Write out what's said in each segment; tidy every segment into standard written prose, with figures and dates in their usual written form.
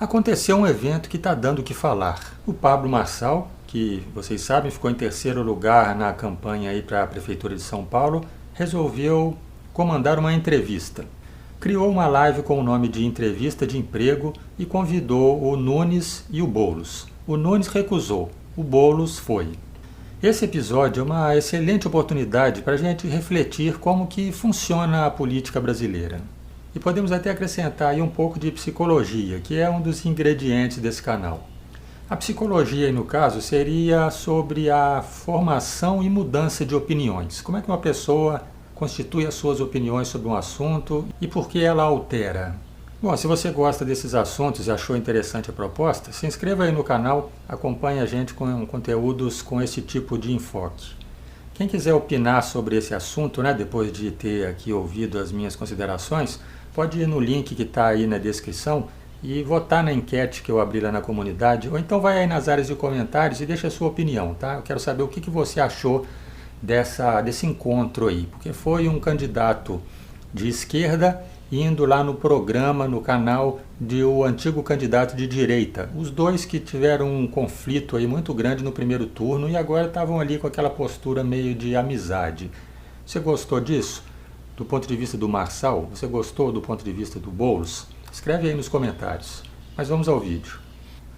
Aconteceu um evento que está dando o que falar. O Pablo Marçal, que vocês sabem ficou em terceiro lugar na campanha para a Prefeitura de São Paulo, resolveu comandar uma entrevista. Criou uma live com o nome de Entrevista de Emprego e convidou o Nunes e o Boulos. O Nunes recusou, o Boulos foi. Esse episódio é uma excelente oportunidade para a gente refletir como que funciona a política brasileira. E podemos até acrescentar aí um pouco de psicologia, que é um dos ingredientes desse canal. A psicologia, aí no caso, seria sobre a formação e mudança de opiniões. Como é que uma pessoa constitui as suas opiniões sobre um assunto e por que ela altera? Bom, se você gosta desses assuntos e achou interessante a proposta, se inscreva aí no canal, acompanhe a gente com conteúdos com esse tipo de enfoque. Quem quiser opinar sobre esse assunto, depois de ter aqui ouvido as minhas considerações, pode ir no link que está aí na descrição e votar na enquete que eu abri lá na comunidade, ou então vai aí nas áreas de comentários e deixa a sua opinião, tá? Eu quero saber o que você achou desse encontro aí, porque foi um candidato de esquerda indo lá no programa, no canal do antigo candidato de direita. Os dois que tiveram um conflito aí muito grande no primeiro turno e agora estavam ali com aquela postura meio de amizade. Você gostou disso? Do ponto de vista do Marçal? Você gostou do ponto de vista do Boulos? Escreve aí nos comentários. Mas vamos ao vídeo.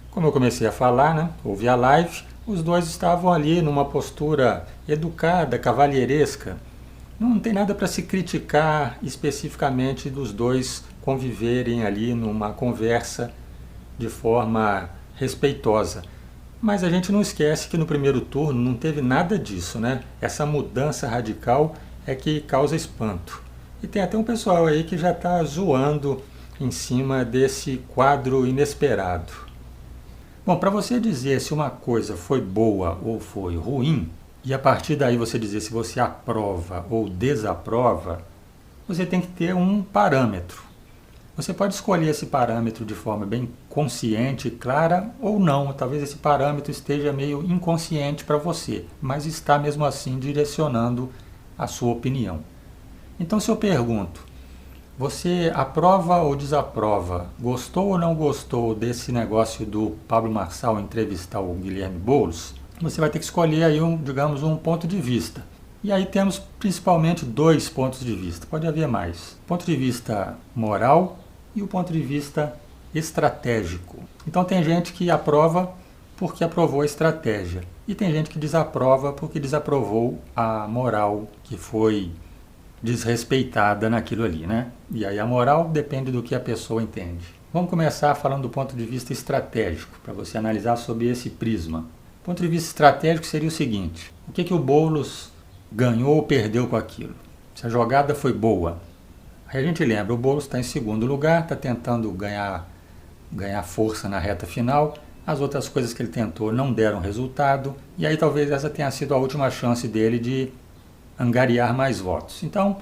Como eu comecei a falar, ouvi a live, os dois estavam ali numa postura educada, cavalheiresca. Não tem nada para se criticar especificamente dos dois conviverem ali numa conversa de forma respeitosa. Mas a gente não esquece que no primeiro turno não teve nada disso, Essa mudança radical é que causa espanto. E tem até um pessoal aí que já está zoando em cima desse quadro inesperado. Bom, para você dizer se uma coisa foi boa ou foi ruim, e a partir daí você dizer se você aprova ou desaprova, você tem que ter um parâmetro. Você pode escolher esse parâmetro de forma bem consciente, clara ou não. Talvez esse parâmetro esteja meio inconsciente para você, mas está mesmo assim direcionando a sua opinião. Então se eu pergunto, você aprova ou desaprova, gostou ou não gostou desse negócio do Pablo Marçal entrevistar o Guilherme Boulos? Você vai ter que escolher aí um ponto de vista. E aí temos principalmente dois pontos de vista, pode haver mais. O ponto de vista moral e o ponto de vista estratégico. Então tem gente que aprova porque aprovou a estratégia. E tem gente que desaprova porque desaprovou a moral que foi desrespeitada naquilo ali, E aí a moral depende do que a pessoa entende. Vamos começar falando do ponto de vista estratégico, para você analisar sob esse prisma. O ponto de vista estratégico seria o seguinte: o que o Boulos ganhou ou perdeu com aquilo? Se a jogada foi boa. Aí a gente lembra, o Boulos está em segundo lugar, está tentando ganhar força na reta final. As outras coisas que ele tentou não deram resultado, e aí talvez essa tenha sido a última chance dele de angariar mais votos. Então,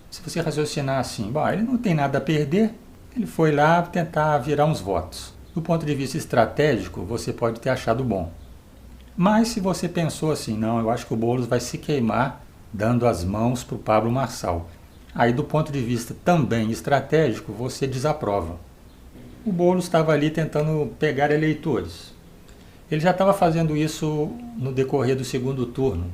se você raciocinar assim, ele não tem nada a perder, ele foi lá tentar virar uns votos. Do ponto de vista estratégico, você pode ter achado bom. Mas se você pensou assim, não, eu acho que o Boulos vai se queimar dando as mãos para o Pablo Marçal. Aí do ponto de vista também estratégico, você desaprova. O Boulos estava ali tentando pegar eleitores. Ele já estava fazendo isso no decorrer do segundo turno.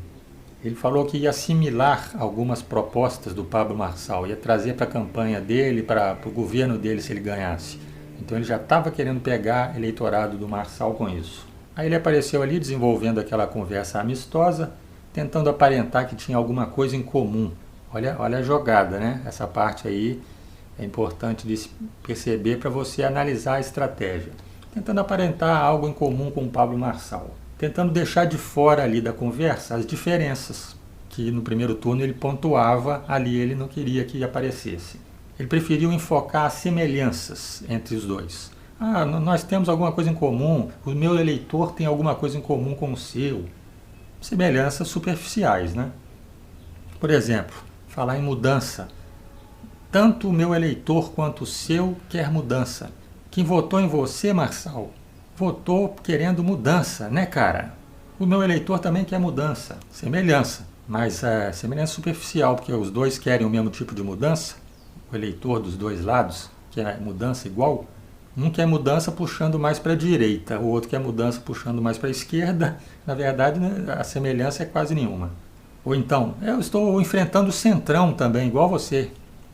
Ele falou que ia assimilar algumas propostas do Pablo Marçal, ia trazer para a campanha dele, para o governo dele se ele ganhasse. Então ele já estava querendo pegar eleitorado do Marçal com isso. Aí ele apareceu ali desenvolvendo aquela conversa amistosa, tentando aparentar que tinha alguma coisa em comum. Olha a jogada, Essa parte aí é importante de se perceber para você analisar a estratégia. Tentando aparentar algo em comum com o Pablo Marçal. Tentando deixar de fora ali da conversa as diferenças, que no primeiro turno ele pontuava, ali ele não queria que aparecesse. Ele preferiu enfocar as semelhanças entre os dois. Nós temos alguma coisa em comum, o meu eleitor tem alguma coisa em comum com o seu. Semelhanças superficiais, Por exemplo, falar em mudança. Tanto o meu eleitor quanto o seu quer mudança. Quem votou em você, Marçal, votou querendo mudança, cara? O meu eleitor também quer mudança. Semelhança, mas semelhança superficial, porque os dois querem o mesmo tipo de mudança. O eleitor dos dois lados quer mudança igual. Um quer mudança puxando mais para a direita, o outro quer mudança puxando mais para a esquerda. Na verdade, né, a semelhança é quase nenhuma. Ou então, eu estou enfrentando o centrão também, igual você.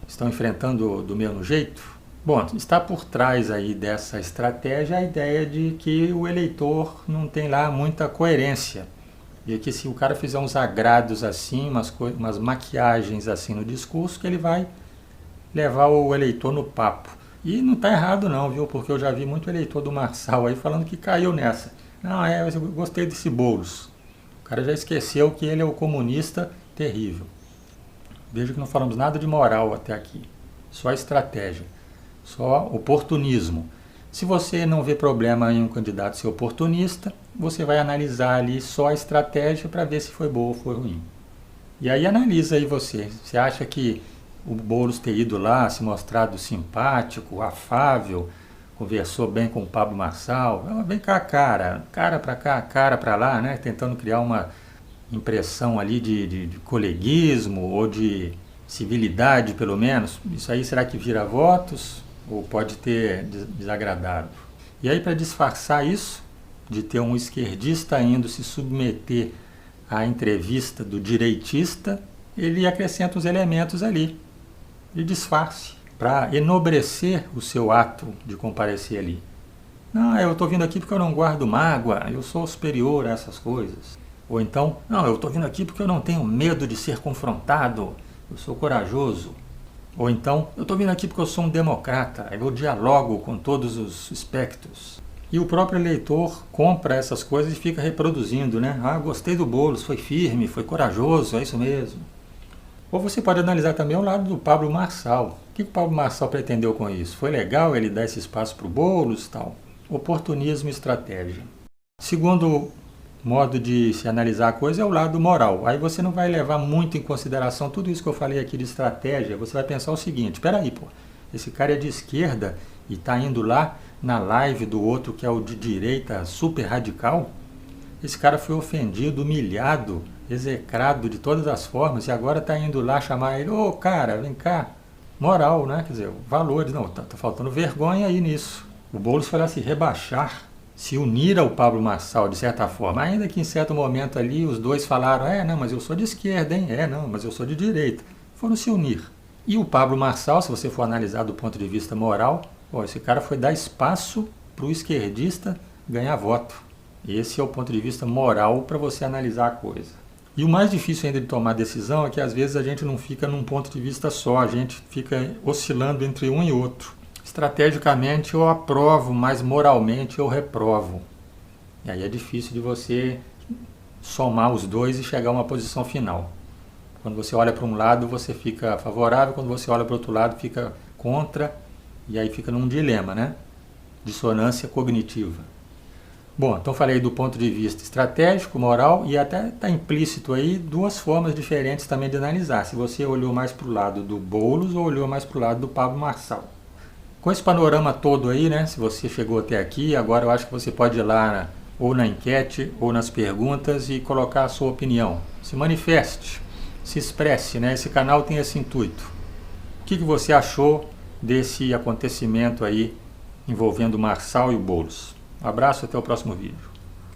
Estão enfrentando do mesmo jeito? Bom, está por trás aí dessa estratégia a ideia de que o eleitor não tem lá muita coerência. E que se o cara fizer uns agrados assim, umas maquiagens assim no discurso, que ele vai levar o eleitor no papo. E não está errado não, viu? Porque eu já vi muito eleitor do Marçal aí falando que caiu nessa. Não, eu gostei desse Boulos. O cara já esqueceu que ele é o comunista terrível. Veja que não falamos nada de moral até aqui. Só estratégia. Só oportunismo. Se você não vê problema em um candidato ser oportunista, você vai analisar ali só a estratégia para ver se foi boa ou foi ruim. E aí analisa aí você. Você acha que o Boulos ter ido lá, se mostrado simpático, afável, conversou bem com o Pablo Marçal, vem cá, cara para cá, cara para lá, né? Tentando criar uma impressão ali de coleguismo ou de civilidade, pelo menos. Isso aí será que vira votos ou pode ter desagradado? E aí, para disfarçar isso, de ter um esquerdista indo se submeter à entrevista do direitista, ele acrescenta os elementos ali de disfarce, para enobrecer o seu ato de comparecer ali. Não, eu estou vindo aqui porque eu não guardo mágoa, eu sou superior a essas coisas. Ou então, não, eu estou vindo aqui porque eu não tenho medo de ser confrontado, eu sou corajoso. Ou então, eu estou vindo aqui porque eu sou um democrata, eu dialogo com todos os espectros. E o próprio eleitor compra essas coisas e fica reproduzindo, né? Ah, gostei do Boulos, foi firme, foi corajoso, é isso mesmo. Ou você pode analisar também o lado do Pablo Marçal. O que o Pablo Marçal pretendeu com isso? Foi legal ele dar esse espaço para o Boulos e tal? Oportunismo e estratégia. Segundo modo de se analisar a coisa é o lado moral. Aí você não vai levar muito em consideração tudo isso que eu falei aqui de estratégia. Você vai pensar o seguinte, espera aí, pô, esse cara é de esquerda e está indo lá na live do outro que é o de direita super radical? Esse cara foi ofendido, humilhado, execrado de todas as formas e agora está indo lá chamar ele, ô cara, vem cá. Moral, né? Quer dizer, valores, não, tá faltando vergonha aí nisso. O Boulos foi lá se rebaixar, se unir ao Pablo Marçal de certa forma, ainda que em certo momento ali os dois falaram, não, mas eu sou de esquerda, hein? Não, mas eu sou de direita. Foram se unir. E o Pablo Marçal, se você for analisar do ponto de vista moral, esse cara foi dar espaço para o esquerdista ganhar voto. Esse é o ponto de vista moral para você analisar a coisa. E o mais difícil ainda de tomar decisão é que às vezes a gente não fica num ponto de vista só, a gente fica oscilando entre um e outro. Estrategicamente eu aprovo, mas moralmente eu reprovo. E aí é difícil de você somar os dois e chegar a uma posição final. Quando você olha para um lado você fica favorável, quando você olha para o outro lado fica contra, e aí fica num dilema, né? Dissonância cognitiva. Bom, então falei do ponto de vista estratégico, moral, e até está implícito aí duas formas diferentes também de analisar. Se você olhou mais para o lado do Boulos ou olhou mais para o lado do Pablo Marçal. Com esse panorama todo aí, né, se você chegou até aqui, agora eu acho que você pode ir lá ou na enquete ou nas perguntas e colocar a sua opinião. Se manifeste, se expresse, né? Esse canal tem esse intuito. O que você achou desse acontecimento aí envolvendo o Marçal e o Boulos? Um abraço, até o próximo vídeo.